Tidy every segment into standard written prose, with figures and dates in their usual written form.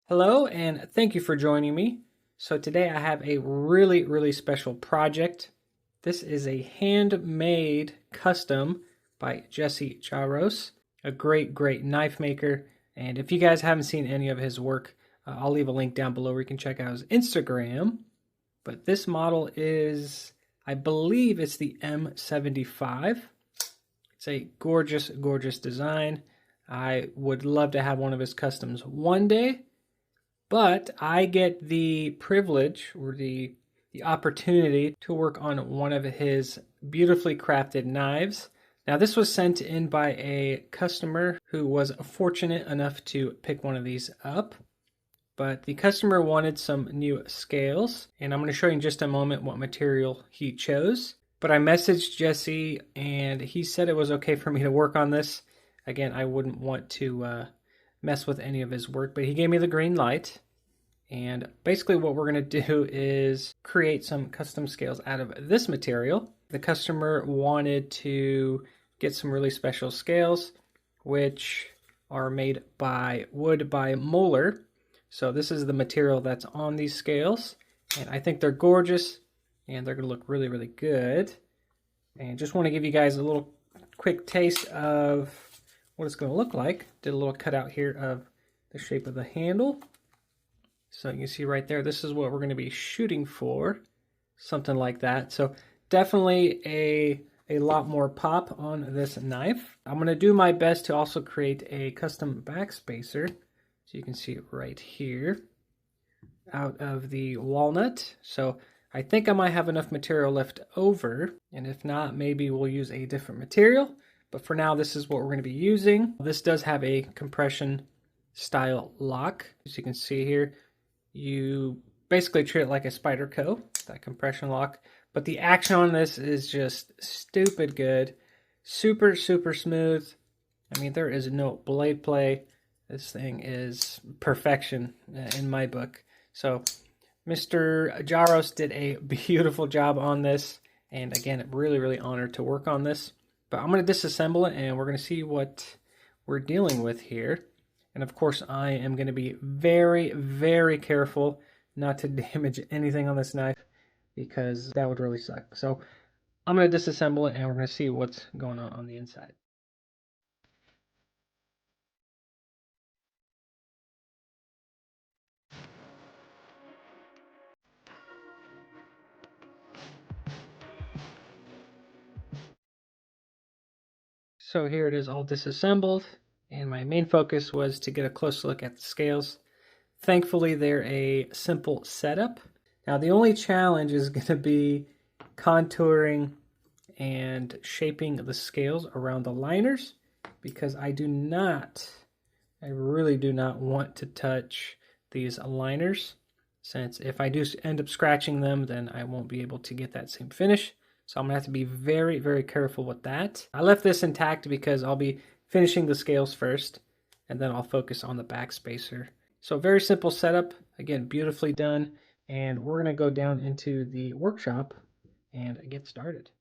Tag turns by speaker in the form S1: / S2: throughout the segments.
S1: Hello, and thank you for joining me. So today I have a really special project. This is a handmade custom by Jesse JAROSZ, a great knife maker. And if you guys haven't seen any of his work, I'll leave a link down below where you can check out his Instagram. But this model is, I believe it's the M75. It's a gorgeous design. I would love to have one of his customs one day. But I get the privilege or the opportunity to work on one of his beautifully crafted knives. Now, this was sent in by a customer who was fortunate enough to pick one of these up. But the customer wanted some new scales, and I'm going to show you in just a moment what material he chose. But I messaged Jesse, and he said it was okay for me to work on this. Again, I wouldn't want to mess with any of his work, but he gave me the green light. And basically what we're going to do is create some custom scales out of this material. The customer wanted to get some really special scales, which are made by Wood By Mohler. So this is the material that's on these scales, and I think they're gorgeous and they're going to look really good. And just want to give you guys a little quick taste of what it's going to look like. Did a little cutout here of the shape of the handle. So you can see right there, this is what we're going to be shooting for, something like that. So definitely a lot more pop on this knife. I'm going to do my best to also create a custom backspacer. So you can see it right here out of the walnut. So I think I might have enough material left over. And if not, maybe we'll use a different material. But for now, this is what we're going to be using. This does have a compression style lock. As you can see here, you basically treat it like a Spyderco, that compression lock. But the action on this is just stupid good. Super smooth. I mean, there is no blade play. This thing is perfection in my book. So Mr. JAROSZ did a beautiful job on this. And again, really honored to work on this. But I'm going to disassemble it and we're going to see what we're dealing with here. And of course, I am going to be very careful not to damage anything on this knife because that would really suck. So I'm going to disassemble it and we're going to see what's going on the inside. So here it is all disassembled, and my main focus was to get a close look at the scales. Thankfully, they're a simple setup. Now, the only challenge is going to be contouring and shaping the scales around the liners, because I really do not want to touch these liners, since if I do end up scratching them, then I won't be able to get that same finish. So I'm going to have to be very careful with that. I left this intact because I'll be finishing the scales first, and then I'll focus on the backspacer. So very simple setup, again, beautifully done. And we're going to go down into the workshop and get started.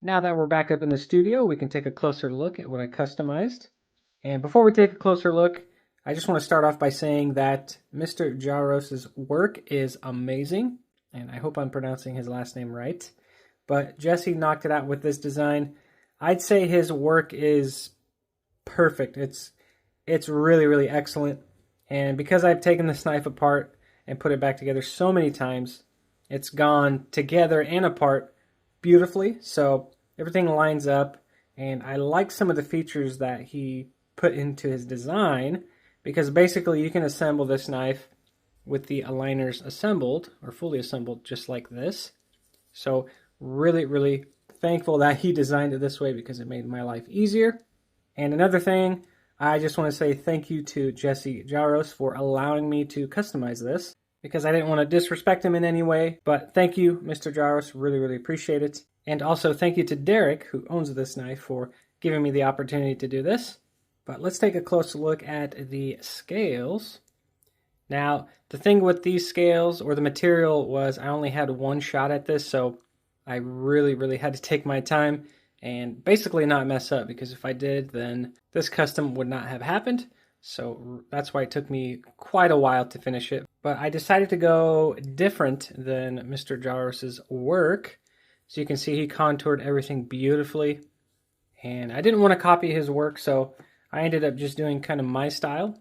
S1: Now that we're back up in the studio, we can take a closer look at what I customized. And before we take a closer look, I just want to start off by saying that Mr. JAROSZ's work is amazing, and I hope I'm pronouncing his last name right. But Jesse knocked it out with this design. I'd say his work is perfect. It's really, really excellent. And because I've taken this knife apart and put it back together so many times, it's gone together and apart beautifully. So everything lines up, and I like some of the features that he put into his design, because basically you can assemble this knife with the aligners assembled or fully assembled just like this. So really, really thankful that he designed it this way, because it made my life easier. And another thing, I just want to say thank you to Jesse JAROSZ for allowing me to customize this, because I didn't want to disrespect him in any way. But thank you, Mr. JAROSZ. Really, really appreciate it. And also thank you to Derek, who owns this knife, for giving me the opportunity to do this. But let's take a closer look at the scales. Now, the thing with these scales, or the material, was I only had one shot at this, so I really, really had to take my time and basically not mess up, because if I did, then this custom would not have happened. So that's why it took me quite a while to finish it. But I decided to go different than Mr. JAROSZ's work. So you can see he contoured everything beautifully. And I didn't want to copy his work, so I ended up just doing kind of my style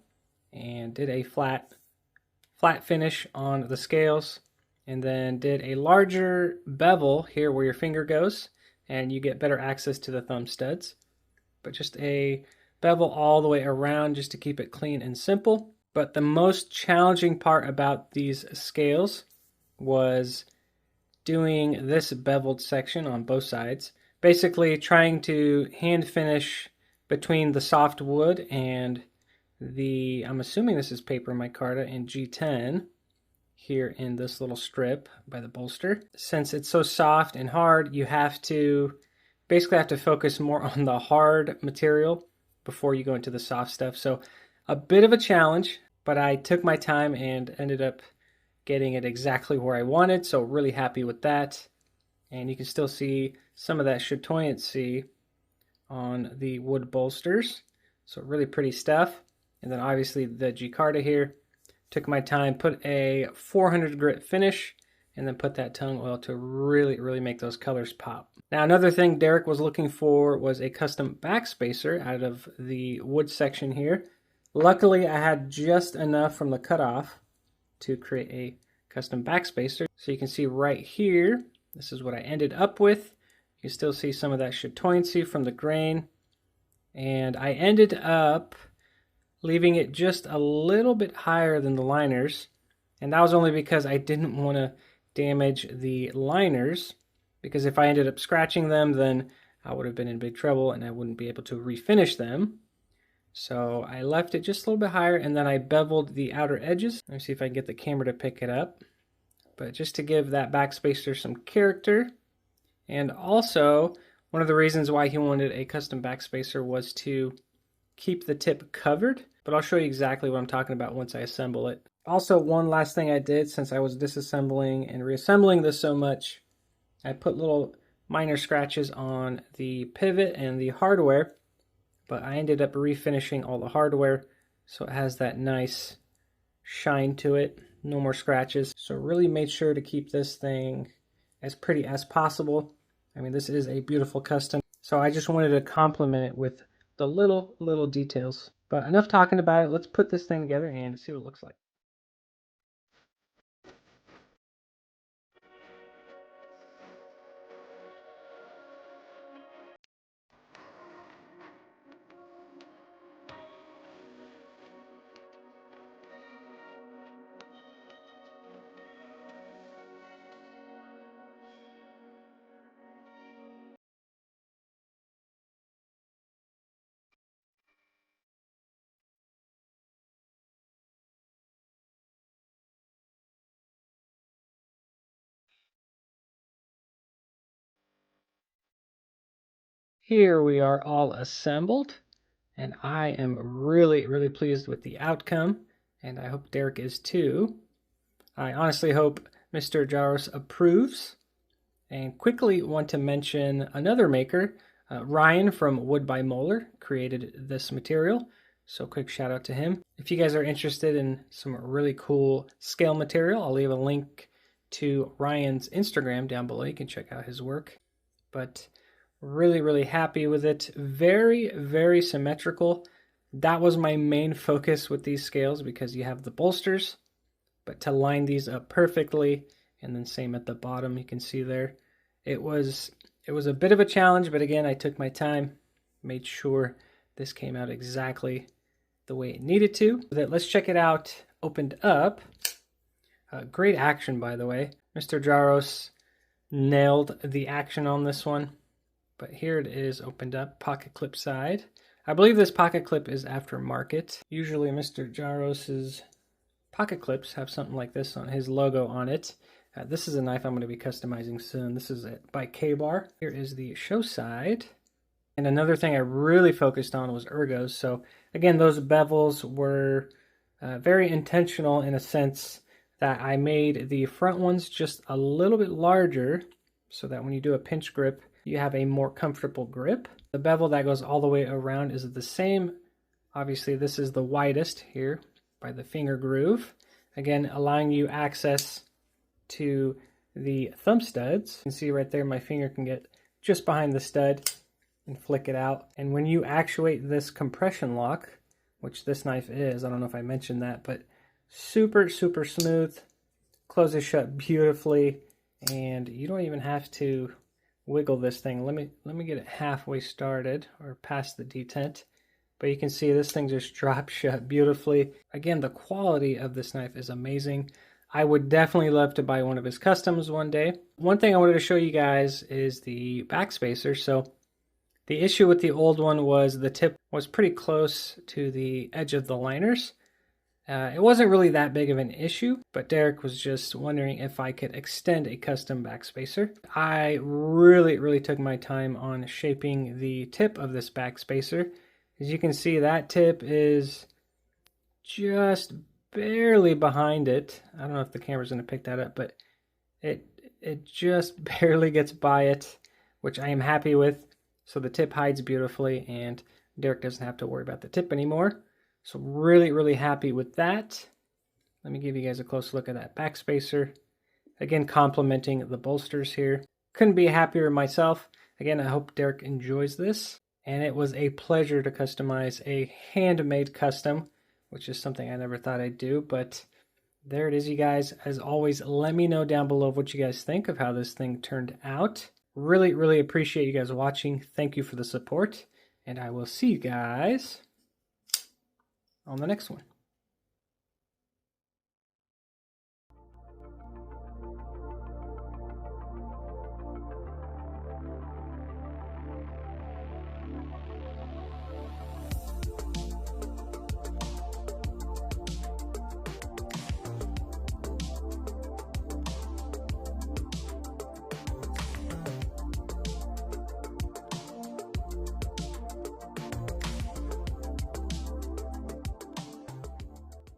S1: and did a flat finish on the scales, and then did a larger bevel here where your finger goes, and you get better access to the thumb studs. But just a bevel all the way around just to keep it clean and simple. But the most challenging part about these scales was doing this beveled section on both sides. Basically trying to hand finish between the soft wood and the, I'm assuming this is paper micarta in G10, here in this little strip by the bolster. Since it's so soft and hard, you have to basically focus more on the hard material before you go into the soft stuff. So a bit of a challenge, but I took my time and ended up getting it exactly where I wanted. So really happy with that. And you can still see some of that chatoyancy on the wood bolsters. So really pretty stuff. And then obviously the G-Carta here. Took my time, put a 400 grit finish, and then put that tung oil to really, really make those colors pop. Now another thing Derek was looking for was a custom backspacer out of the wood section here. Luckily I had just enough from the cutoff to create a custom backspacer. So you can see right here, this is what I ended up with. You can still see some of that chatoyancy from the grain. And I ended up leaving it just a little bit higher than the liners. And that was only because I didn't want to damage the liners, because if I ended up scratching them, then I would have been in big trouble and I wouldn't be able to refinish them. So I left it just a little bit higher, and then I beveled the outer edges. Let me see if I can get the camera to pick it up. But just to give that backspacer some character. And also, one of the reasons why he wanted a custom backspacer was to keep the tip covered. But I'll show you exactly what I'm talking about once I assemble it. Also, one last thing I did, since I was disassembling and reassembling this so much, I put little minor scratches on the pivot and the hardware, but I ended up refinishing all the hardware so it has that nice shine to it. No more scratches. So really made sure to keep this thing as pretty as possible. I mean, this is a beautiful custom, so I just wanted to complement it with the little details. But enough talking about it. Let's put this thing together and see what it looks like. Here we are all assembled, and I am really pleased with the outcome, and I hope Derek is too. I honestly hope Mr. JAROSZ approves, And quickly want to mention another maker, Ryan from Wood By Mohler created this material. So quick shout out to him. If you guys are interested in some really cool scale material, I'll leave a link to Ryan's Instagram down below. You can check out his work. But really, really happy with it. Very, very symmetrical. That was my main focus with these scales because you have the bolsters, but to line these up perfectly, and then same at the bottom, you can see there. It was a bit of a challenge, but again, I took my time, made sure this came out exactly the way it needed to. Let's check it out. Opened up. Great action, by the way. Mr. JAROSZ nailed the action on this one. But here it is opened up, pocket clip side. I believe this pocket clip is aftermarket. Usually Mr. JAROSZ's pocket clips have something like this on his logo on it. This is a knife I'm going to be customizing soon. This is it by Kungbar. Here is the show side. And another thing I really focused on was ergos. So again, those bevels were very intentional in a sense that I made the front ones just a little bit larger so that when you do a pinch grip, you have a more comfortable grip. The bevel that goes all the way around is the same. Obviously, this is the widest here by the finger groove. Again, allowing you access to the thumb studs. You can see right there, my finger can get just behind the stud and flick it out. And when you actuate this compression lock, which this knife is, I don't know if I mentioned that, but super, super smooth, closes shut beautifully, and you don't even have to wiggle this thing. Let me get it halfway started or past the detent. But you can see this thing just drops shut beautifully. Again, the quality of this knife is amazing. I would definitely love to buy one of his customs one day. One thing I wanted to show you guys is the backspacer. So the issue with the old one was the tip was pretty close to the edge of the liners. It wasn't really that big of an issue, but Derek was just wondering if I could extend a custom backspacer. I really took my time on shaping the tip of this backspacer. As you can see, that tip is just barely behind it. I don't know if the camera's going to pick that up, but it just barely gets by it, which I am happy with. So the tip hides beautifully, and Derek doesn't have to worry about the tip anymore. So really happy with that. Let me give you guys a close look at that backspacer. Again, complementing the bolsters here. Couldn't be happier myself. Again, I hope Derek enjoys this. And it was a pleasure to customize a handmade custom, which is something I never thought I'd do. But there it is, you guys. As always, let me know down below what you guys think of how this thing turned out. Really appreciate you guys watching. Thank you for the support. And I will see you guys on the next one.